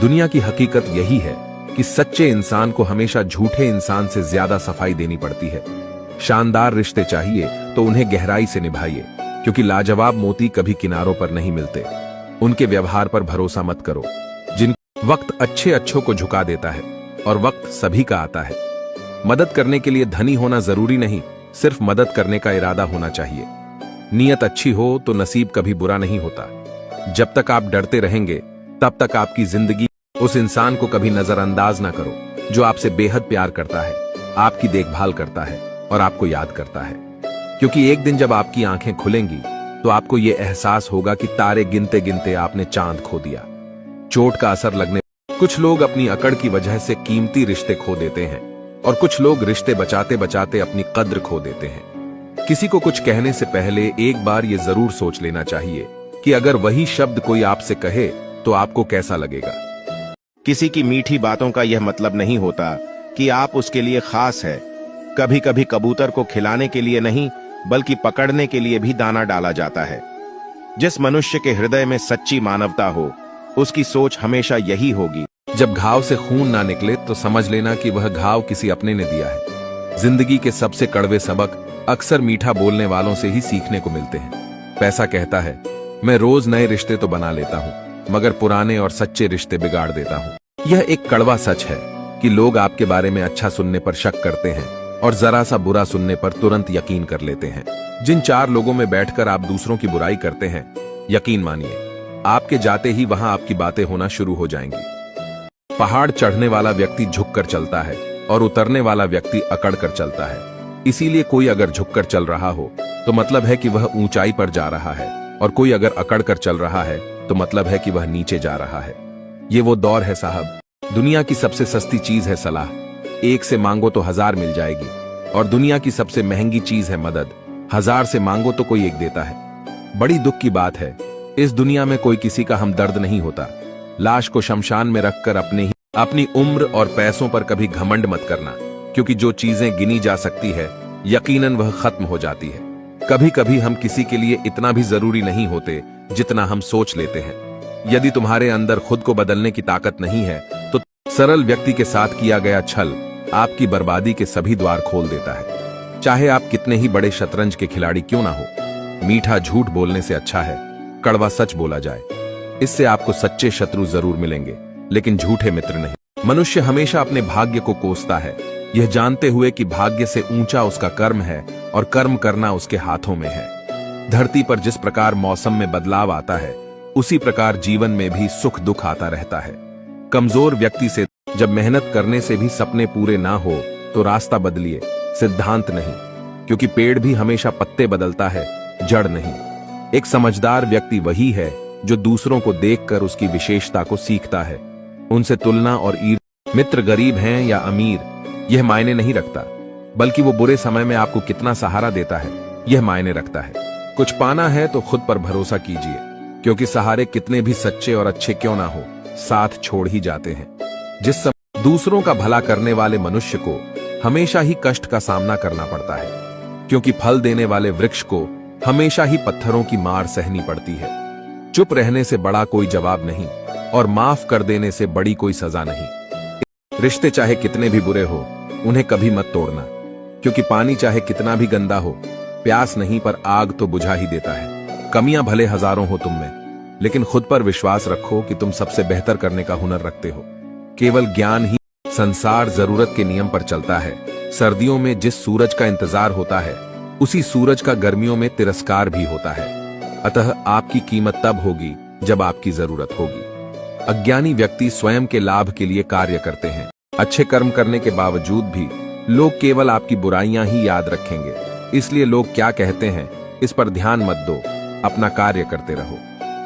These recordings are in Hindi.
दुनिया की हकीकत यही है कि सच्चे इंसान को हमेशा झूठे इंसान से ज्यादा सफाई देनी पड़ती है। शानदार रिश्ते चाहिए तो उन्हें गहराई से निभाइए, क्योंकि लाजवाब मोती कभी किनारों पर नहीं मिलते। उनके व्यवहार पर भरोसा मत करो। जिन वक्त अच्छे अच्छों को झुका देता है और वक्त सभी का आता है। मदद करने के लिए धनी होना जरूरी नहीं, सिर्फ मदद करने का इरादा होना चाहिए। नीयत अच्छी हो तो नसीब कभी बुरा नहीं होता। जब तक आप डरते रहेंगे तब तक आपकी जिंदगी। उस इंसान को कभी नजरअंदाज ना करो जो आपसे बेहद प्यार करता है, आपकी देखभाल करता है और आपको याद करता है। क्योंकि एक दिन जब आपकी आंखें खुलेंगी तो आपको यह एहसास होगा कि तारे गिनते गिनते आपने चांद खो दिया। चोट का असर लगने कुछ लोग अपनी अकड़ की वजह से कीमती रिश्ते खो देते हैं और कुछ लोग रिश्ते बचाते बचाते अपनी कद्र खो देते हैं। किसी को कुछ कहने से पहले एक बार ये जरूर सोच लेना चाहिए कि अगर वही शब्द कोई आपसे कहे तो आपको कैसा लगेगा। किसी की मीठी बातों का यह मतलब नहीं होता कि आप उसके लिए खास है। कभी कभी कबूतर को खिलाने के लिए नहीं बल्कि पकड़ने के लिए भी दाना डाला जाता है। जिस मनुष्य के हृदय में सच्ची मानवता हो उसकी सोच हमेशा यही होगी। जब घाव से खून ना निकले तो समझ लेना कि वह घाव किसी अपने ने दिया है। जिंदगी के सबसे कड़वे सबक अक्सर मीठा बोलने वालों से ही सीखने को मिलते हैं। पैसा कहता है, मैं रोज नए रिश्ते तो बना लेता हूँ मगर पुराने और सच्चे रिश्ते बिगाड़ देता हूँ। यह एक कड़वा सच है कि लोग आपके बारे में अच्छा सुनने पर शक करते हैं और जरा सा बुरा सुनने पर तुरंत यकीन कर लेते हैं। जिन 4 लोगों में बैठकर आप दूसरों की बुराई करते हैं, यकीन मानिए आपके जाते ही वहां आपकी बातें होना शुरू हो जाएंगी। पहाड़ चढ़ने वाला व्यक्ति झुककर चलता है और उतरने वाला व्यक्ति अकड़ कर चलता है। इसीलिए कोई अगर झुककर चल रहा हो तो मतलब है कि वह ऊंचाई पर जा रहा है, और कोई अगर अकड़ कर चल रहा है तो मतलब है कि वह नीचे जा रहा है। ये वो दौर है साहब। दुनिया की सबसे सस्ती चीज है सलाह। एक से मांगो तो 1000 मिल जाएगी। और दुनिया की सबसे महंगी चीज है मदद। 1000 से मांगो तो कोई एक देता है। बड़ी दुख की बात है, इस दुनिया में कोई किसी का हमदर्द नहीं होता। लाश को शमशान में रखकर अपनी उम्र और पैसों पर कभी घमंड मत करना, क्योंकि जो चीजें गिनी जा सकती है यकीनन वह खत्म हो जाती है। कभी कभी हम किसी के लिए इतना भी जरूरी नहीं होते जितना हम सोच लेते हैं। यदि तुम्हारे अंदर खुद को बदलने की ताकत नहीं है तो सरल व्यक्ति के साथ किया गया छल आपकी बर्बादी के सभी द्वार खोल देता है। चाहे आप कितने ही बड़े शतरंज के खिलाड़ी क्यों ना हो, मीठा झूठ बोलने से अच्छा है कड़वा सच बोला जाए। इससे आपको सच्चे शत्रु जरूर मिलेंगे लेकिन झूठे मित्र नहीं। मनुष्य हमेशा अपने भाग्य को कोसता है, यह जानते हुए कि भाग्य से ऊंचा उसका कर्म है और कर्म करना उसके हाथों में है। धरती पर जिस प्रकार मौसम में बदलाव आता है उसी प्रकार जीवन में भी सुख दुख आता रहता है। कमजोर व्यक्ति से जब मेहनत करने से भी सपने पूरे ना हो तो रास्ता बदलिए, सिद्धांत नहीं, क्योंकि पेड़ भी हमेशा पत्ते बदलता है, जड़ नहीं। एक समझदार व्यक्ति वही है जो दूसरों को देखकर उसकी विशेषता को सीखता है। उनसे तुलना और मित्र गरीब हैं या अमीर यह मायने नहीं रखता, बल्कि वो बुरे समय में आपको कितना सहारा देता है यह मायने रखता है। कुछ पाना है तो खुद पर भरोसा कीजिए, क्योंकि सहारे कितने भी सच्चे और अच्छे क्यों ना हो साथ छोड़ ही जाते हैं। जिस समय दूसरों का भला करने वाले मनुष्य को हमेशा ही कष्ट का सामना करना पड़ता है, क्योंकि फल देने वाले वृक्ष को हमेशा ही पत्थरों की मार सहनी पड़ती है। चुप रहने से बड़ा कोई जवाब नहीं और माफ कर देने से बड़ी कोई सजा नहीं। रिश्ते चाहे कितने भी बुरे हो उन्हें कभी मत तोड़ना, क्योंकि पानी चाहे कितना भी गंदा हो प्यास नहीं पर आग तो बुझा ही देता है। कमियां भले हजारों हो तुम में, लेकिन खुद पर विश्वास रखो कि तुम सबसे बेहतर करने का हुनर रखते हो। केवल ज्ञान ही संसार जरूरत के नियम पर चलता है। सर्दियों में जिस सूरज का इंतजार होता है उसी सूरज का गर्मियों में तिरस्कार भी होता है। अतः आपकी कीमत तब होगी जब आपकी जरूरत होगी। अज्ञानी व्यक्ति स्वयं के लाभ के लिए कार्य करते हैं। अच्छे कर्म करने के बावजूद भी लोग केवल आपकी बुराइयां ही याद रखेंगे। इसलिए लोग क्या कहते हैं इस पर ध्यान मत दो, अपना कार्य करते रहो।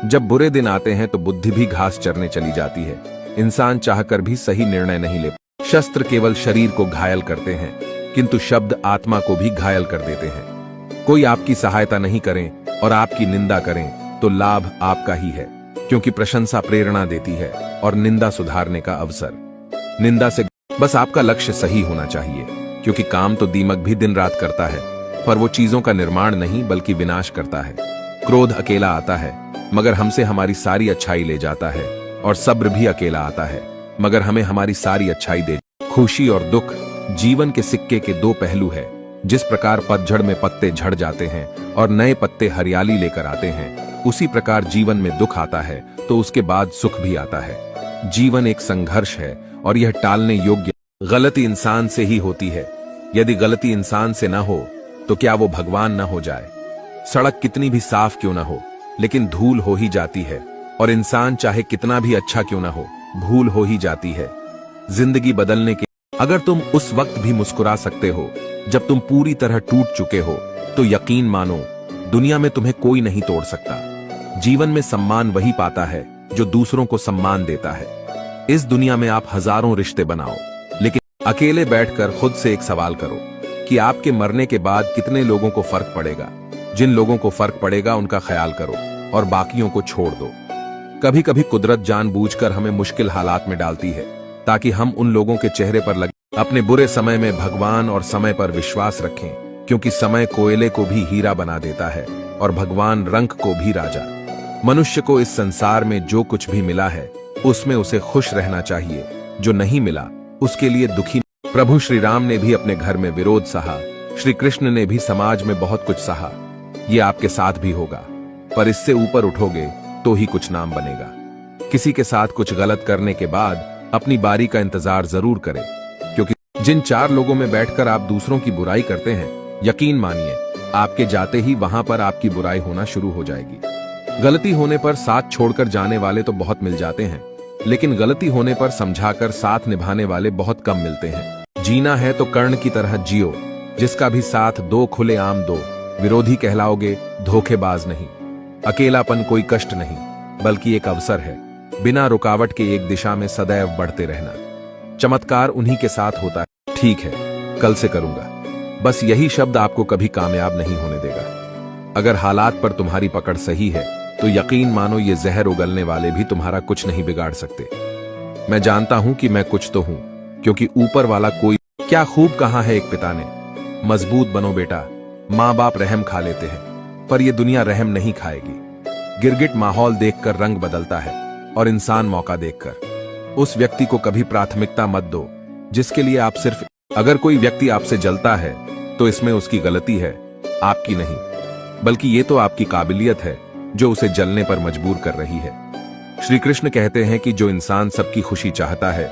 जब बुरे दिन आते हैं तो बुद्धि भी घास चरने चली जाती है। इंसान चाहकर भी सही निर्णय नहीं ले। शस्त्र केवल शरीर को घायल करते हैं, किंतु शब्द आत्मा को भी घायल कर देते हैं। कोई आपकी सहायता नहीं करें और आपकी निंदा करें तो लाभ आपका ही है, क्योंकि प्रशंसा प्रेरणा देती है और निंदा सुधारने का अवसर। निंदा से बस आपका लक्ष्य सही होना चाहिए, क्योंकि काम तो दीमक भी दिन रात करता है, पर वो चीजों का निर्माण नहीं बल्कि विनाश करता है। क्रोध अकेला आता है मगर हमसे हमारी सारी अच्छाई ले जाता है। और सब्र भी अकेला आता है, मगर हमें हमारी सारी अच्छाई दे। खुशी और दुख जीवन के सिक्के के दो पहलू है। जिस प्रकार पतझड़ में पत्ते झड़ जाते हैं और नए पत्ते हरियाली लेकर आते हैं, उसी प्रकार जीवन में दुख आता है तो उसके बाद सुख भी आता है। जीवन एक संघर्ष है और यह टालने योग्य। गलती इंसान से ही होती है। यदि गलती इंसान से ना हो तो क्या वो भगवान ना हो जाए? सड़क कितनी भी साफ क्यों ना हो, लेकिन धूल हो ही जाती है, और इंसान चाहे कितना भी अच्छा क्यों ना हो, भूल हो ही जाती है। जिंदगी बदलने के अगर तुम उस वक्त भी मुस्कुरा सकते हो जब तुम पूरी तरह टूट चुके हो, तो यकीन मानो दुनिया में तुम्हें कोई नहीं तोड़ सकता। जीवन में सम्मान वही पाता है जो दूसरों को सम्मान देता है। इस दुनिया में आप हजारों रिश्ते बनाओ, लेकिन अकेले बैठकर खुद से एक सवाल करो कि आपके मरने के बाद कितने लोगों को फर्क पड़ेगा। जिन लोगों को फर्क पड़ेगा उनका ख्याल करो और बाकियों को छोड़ दो। कभी कभी कुदरत जानबूझकर हमें मुश्किल हालात में डालती है ताकि हम उन लोगों के चेहरे पर लगे। अपने बुरे समय में भगवान और समय पर विश्वास रखें, क्योंकि समय कोयले को भी हीरा बना देता है और भगवान रंक को भी राजा। मनुष्य को इस संसार में जो कुछ भी मिला है उसमें उसे खुश रहना चाहिए, जो नहीं मिला उसके लिए दुखी। प्रभु श्री राम ने भी अपने घर में विरोध सहा, श्री कृष्ण ने भी समाज में बहुत कुछ सहा। ये आपके साथ भी होगा, पर इससे ऊपर उठोगे तो ही कुछ नाम बनेगा। किसी के साथ कुछ गलत करने के बाद अपनी बारी का इंतजार जरूर करें, क्योंकि जिन चार लोगों में बैठकर आप दूसरों की बुराई करते हैं, यकीन मानिए आपके जाते ही वहां पर आपकी बुराई होना शुरू हो जाएगी। गलती होने पर साथ छोड़कर जाने वाले तो बहुत मिल जाते हैं, लेकिन गलती होने पर समझाकर साथ निभाने वाले बहुत कम मिलते हैं। जीना है तो कर्ण की तरह जियो, जिसका भी साथ दो खुले आम दो। विरोधी कहलाओगे, धोखेबाज नहीं। अकेलापन कोई कष्ट नहीं, बल्कि एक अवसर है। बिना रुकावट के एक दिशा में सदैव बढ़ते रहना। चमत्कार उन्हीं के साथ होता है। ठीक है, कल से करूंगा। बस यही शब्द आपको कभी कामयाब नहीं होने देगा। अगर हालात पर तुम्हारी पकड़ सही है तो यकीन मानो ये जहर उगलने वाले भी तुम्हारा कुछ नहीं बिगाड़ सकते। मैं जानता हूं कि मैं कुछ तो हूं, क्योंकि ऊपर वाला कोई। क्या खूब कहा है एक पिता ने, मजबूत बनो बेटा, माँ बाप रहम खा लेते हैं पर यह दुनिया रहम नहीं खाएगी। गिरगिट माहौल देखकर रंग बदलता है और इंसान मौका देखकर। उस व्यक्ति को कभी प्राथमिकता मत दो जिसके लिए आप सिर्फ। अगर कोई व्यक्ति आपसे जलता है तो इसमें उसकी गलती है, आपकी नहीं, बल्कि ये तो आपकी काबिलियत है जो उसे जलने पर मजबूर कर रही है। श्री कृष्ण कहते हैं कि जो इंसान सबकी खुशी चाहता है,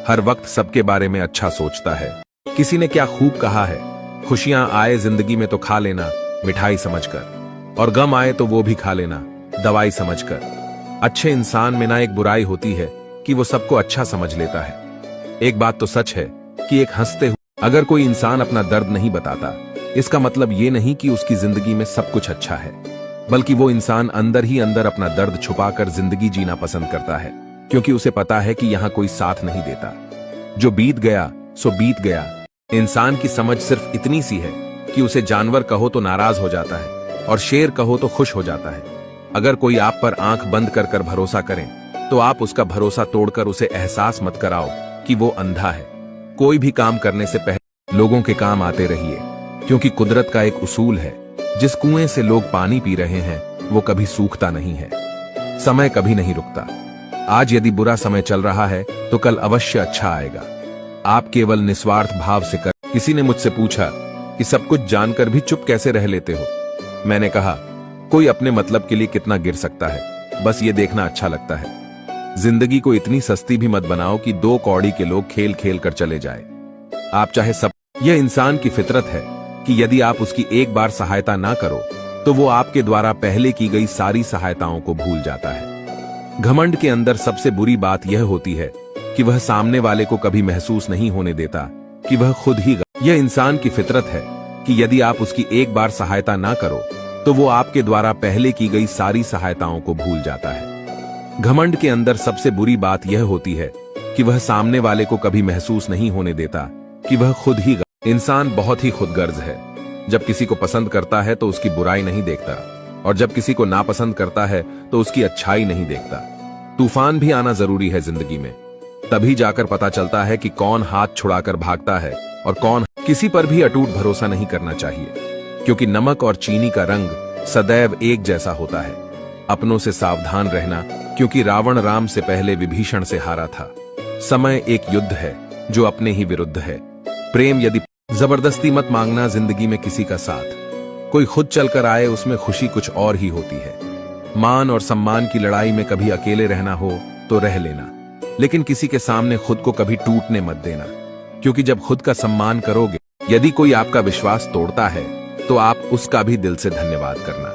हर वक्त सबके बारे में अच्छा सोचता है। किसी ने क्या खूब कहा है, खुशियां आए जिंदगी में तो खा लेना मिठाई समझकर, और गम आए तो वो भी खा लेना दवाई समझकर। अच्छे इंसान में ना एक बुराई होती है कि वो सबको अच्छा समझ लेता है। एक बात तो सच है कि एक हंसते हुए अगर कोई इंसान अपना दर्द नहीं बताता, इसका मतलब ये नहीं कि उसकी जिंदगी में सब कुछ अच्छा है, बल्कि वो इंसान अंदर ही अंदर अपना दर्द छुपाकर जिंदगी जीना पसंद करता है, क्योंकि उसे पता है कि यहां कोई साथ नहीं देता। जो बीत गया सो बीत गया। इंसान की समझ सिर्फ इतनी सी है कि उसे जानवर कहो तो नाराज हो जाता है और शेर कहो तो खुश हो जाता है। अगर कोई आप पर आंख बंद कर कर भरोसा करें तो आप उसका भरोसा तोड़कर उसे एहसास मत कराओ कि वो अंधा है। कोई भी काम करने से पहले लोगों के काम आते रहिए, क्योंकि कुदरत का एक उसूल है, जिस कुएं से लोग पानी पी रहे हैं वो कभी सूखता नहीं है। समय कभी नहीं रुकता। आज यदि बुरा समय चल रहा है तो कल अवश्य अच्छा आएगा। आप केवल निस्वार्थ भाव से कर। किसी ने मुझसे पूछा कि सब कुछ जानकर भी चुप कैसे रह लेते हो। मैंने कहा, कोई अपने मतलब के लिए कितना गिर सकता है, बस ये देखना अच्छा लगता है। जिंदगी को इतनी सस्ती भी मत बनाओ कि दो कौड़ी के लोग खेल खेल कर चले जाए। आप चाहे सब। यह इंसान की फितरत है कि यदि आप उसकी एक बार सहायता ना करो तो वो आपके द्वारा पहले की गई सारी सहायताओं को भूल जाता है। घमंड के अंदर सबसे बुरी बात यह होती है कि वह सामने वाले को कभी महसूस नहीं होने देता कि वह खुद ही। यह इंसान की फितरत है कि यदि आप उसकी एक बार सहायता ना करो तो वो आपके द्वारा पहले की गई सारी सहायताओं को भूल जाता है। घमंड के अंदर सबसे बुरी बात यह होती है कि वह सामने वाले को कभी महसूस नहीं होने देता कि वह खुद ही। इंसान बहुत ही खुदगर्ज है। जब किसी को पसंद करता है तो उसकी बुराई नहीं देखता, और जब किसी को नापसंद करता है तो उसकी अच्छाई नहीं देखता। तूफान भी आना जरूरी है जिंदगी में, तभी जाकर पता चलता है कि कौन हाथ छुड़ाकर भागता है और कौन। किसी पर भी अटूट भरोसा नहीं करना चाहिए, क्योंकि नमक और चीनी का रंग सदैव एक जैसा होता है। अपनों से सावधान रहना क्योंकि रावण राम से पहले विभीषण से हारा था। समय एक युद्ध है जो अपने ही विरुद्ध है। प्रेम यदि जबरदस्ती मत मांगना जिंदगी में किसी का साथ, कोई खुद चलकर आए उसमें खुशी कुछ और ही होती है। मान और सम्मान की लड़ाई में कभी अकेले रहना हो तो रह लेना, लेकिन किसी के सामने खुद को कभी टूटने मत देना, क्योंकि जब खुद का सम्मान करोगे, यदि कोई आपका विश्वास तोड़ता है तो आप उसका भी दिल से धन्यवाद करना,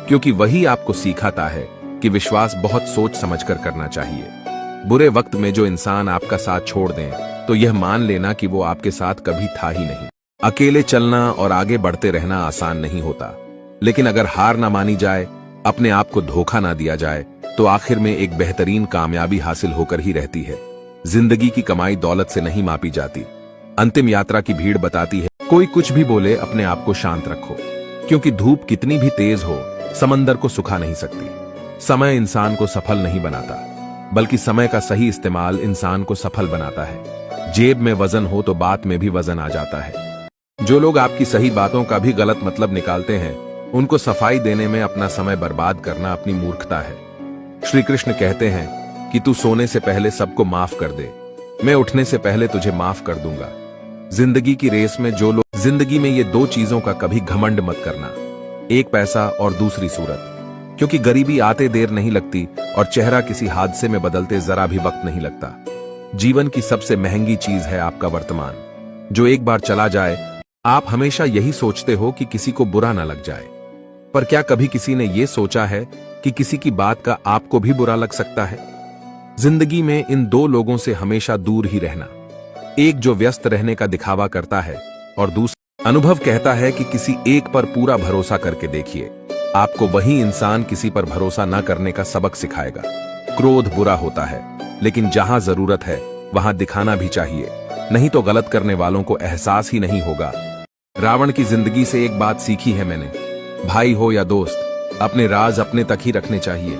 क्योंकि वही आपको सिखाता है कि विश्वास बहुत सोच समझकर करना चाहिए। बुरे वक्त में जो इंसान आपका साथ छोड़ दें तो यह मान लेना कि वो आपके साथ कभी था ही नहीं। अकेले चलना और आगे बढ़ते रहना आसान नहीं होता, लेकिन अगर हार ना मानी जाए, अपने आप को धोखा ना दिया जाए, तो आखिर में एक बेहतरीन कामयाबी हासिल होकर ही रहती है। जिंदगी की कमाई दौलत से नहीं मापी जाती। अंतिम यात्रा की भीड़ बताती है, कोई कुछ भी बोले अपने आप को शांत रखो, क्योंकि धूप कितनी भी तेज हो समंदर को सुखा नहीं सकती। समय इंसान को सफल नहीं बनाता, बल्कि समय का सही इस्तेमाल इंसान को सफल बनाता है। जेब में वजन हो तो बात में भी वजन आ जाता है। जो लोग आपकी सही बातों का भी गलत मतलब निकालते हैं, उनको सफाई देने में अपना समय बर्बाद करना अपनी मूर्खता है। श्री कृष्ण कहते हैं कि तू सोने से पहले सबको माफ कर दे, मैं उठने से पहले तुझे माफ कर दूंगा। जिंदगी की रेस में जिंदगी में ये दो चीजों का कभी घमंड मत करना, एक पैसा और दूसरी सूरत, क्योंकि गरीबी आते देर नहीं लगती और चेहरा किसी हादसे में बदलते जरा भी वक्त नहीं लगता। जीवन की सबसे महंगी चीज है आपका वर्तमान, जो एक बार चला जाए। आप हमेशा यही सोचते हो कि किसी को बुरा ना लग जाए, पर क्या कभी किसी ने यह सोचा है कि किसी की बात का आपको भी बुरा लग सकता है? जिंदगी में इन दो लोगों से हमेशा दूर ही रहना, एक जो व्यस्त रहने का दिखावा करता है और दूसरा अनुभव कहता है कि किसी एक पर पूरा भरोसा करके देखिए, आपको वही इंसान किसी पर भरोसा न करने का सबक सिखाएगा। क्रोध बुरा होता है, लेकिन जहां जरूरत है वहां दिखाना भी चाहिए, नहीं तो गलत करने वालों को एहसास ही नहीं होगा। रावण की जिंदगी से एक बात सीखी है मैंने, भाई हो या दोस्त, अपने राज अपने तक ही रखने चाहिए।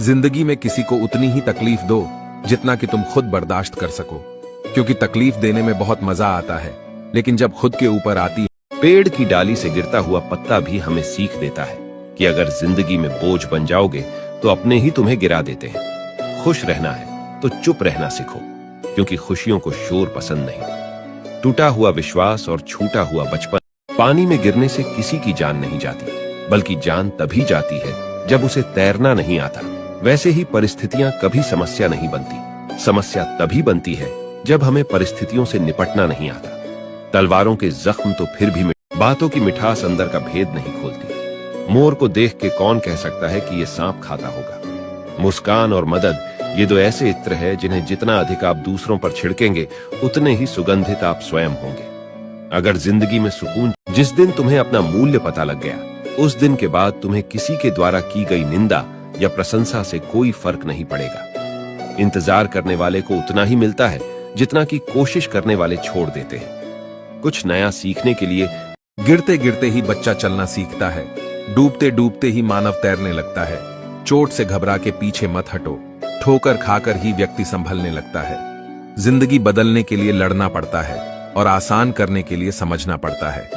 जिंदगी में किसी को उतनी ही तकलीफ दो जितना कि तुम खुद बर्दाश्त कर सको, क्योंकि तकलीफ देने में बहुत मजा आता है, लेकिन जब खुद के ऊपर आती है। पेड़ की डाली से गिरता हुआ पत्ता भी हमें सीख देता है कि अगर जिंदगी में बोझ बन जाओगे तो अपने ही तुम्हें गिरा देते हैं। खुश रहना है तो चुप रहना सीखो, क्योंकि खुशियों को शोर पसंद नहीं। टूटा हुआ विश्वास और छूटा हुआ बचपन, पानी में गिरने से किसी की जान नहीं जाती, बल्कि जान तभी जाती है जब उसे तैरना नहीं आता। वैसे ही परिस्थितियां कभी समस्या नहीं बनती, समस्या तभी बनती है जब हमें परिस्थितियों से निपटना नहीं आता। तलवारों के जख्म तो फिर भी बातों की मिठास अंदर का भेद नहीं खोलती। मोर को देख के कौन कह सकता है कि ये सांप खाता होगा। मुस्कान और मदद, ये दो ऐसे इत्र है जिन्हें जितना अधिक आप दूसरों पर छिड़केंगे उतने ही सुगंधित आप स्वयं होंगे। अगर जिंदगी में सुकून, जिस दिन तुम्हें अपना मूल्य पता लग गया, उस दिन के बाद तुम्हें किसी के द्वारा की गई निंदा या प्रशंसा से कोई फर्क नहीं पड़ेगा। इंतजार करने वाले को उतना ही मिलता है जितना कि कोशिश करने वाले छोड़ देते हैं। कुछ नया सीखने के लिए गिरते गिरते ही बच्चा चलना सीखता है, डूबते डूबते ही मानव तैरने लगता है। चोट से घबरा के पीछे मत हटो, ठोकर खाकर ही व्यक्ति संभलने लगता है। जिंदगी बदलने के लिए लड़ना पड़ता है और आसान करने के लिए समझना पड़ता है।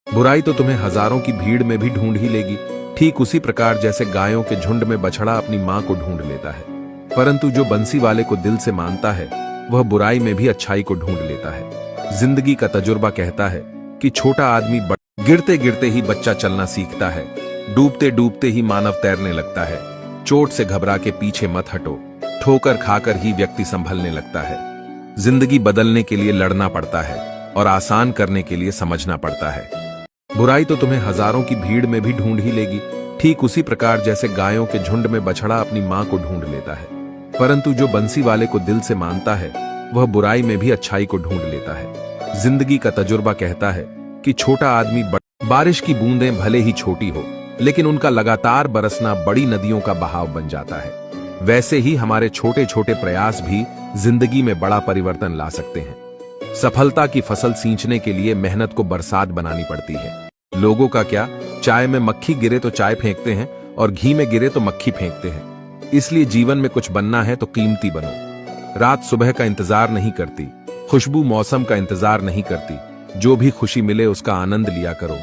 बुराई तो तुम्हें हजारों की भीड़ में भी ढूंढ ही लेगी, ठीक उसी प्रकार जैसे गायों के झुंड में बछड़ा अपनी मां को ढूंढ लेता है। परंतु जो बंसी वाले को दिल से मानता है, वह बुराई में भी अच्छाई को ढूंढ लेता है। जिंदगी का तजुर्बा कहता है कि छोटा आदमी गिरते गिरते ही बच्चा चलना सीखता है, डूबते डूबते ही मानव तैरने लगता है। चोट से घबरा के पीछे मत हटो, ठोकर खाकर ही व्यक्ति संभलने लगता है। जिंदगी बदलने के लिए लड़ना पड़ता है और आसान करने के लिए समझना पड़ता है। बुराई तो तुम्हें हजारों की भीड़ में भी ढूंढ ही लेगी, ठीक उसी प्रकार जैसे गायों के झुंड में बछड़ा अपनी मां को ढूंढ लेता है। परंतु जो बंसी वाले को दिल से मानता है, वह बुराई में भी अच्छाई को ढूंढ लेता है। जिंदगी का तजुर्बा कहता है कि छोटा आदमी बारिश की बूंदें भले ही छोटी हो, लेकिन उनका लगातार बरसना बड़ी नदियों का बहाव बन जाता है। वैसे ही हमारे छोटे छोटे प्रयास भी जिंदगी में बड़ा परिवर्तन ला सकते हैं। सफलता की फसल सींचने के लिए मेहनत को बरसात बनानी पड़ती है। लोगों का क्या, चाय में मक्खी गिरे तो चाय फेंकते हैं और घी में गिरे तो मक्खी फेंकते हैं। इसलिए जीवन में कुछ बनना है तो कीमती बनो। रात सुबह का इंतजार नहीं करती, खुशबू मौसम का इंतजार नहीं करती। जो भी खुशी मिले उसका आनंद लिया करो।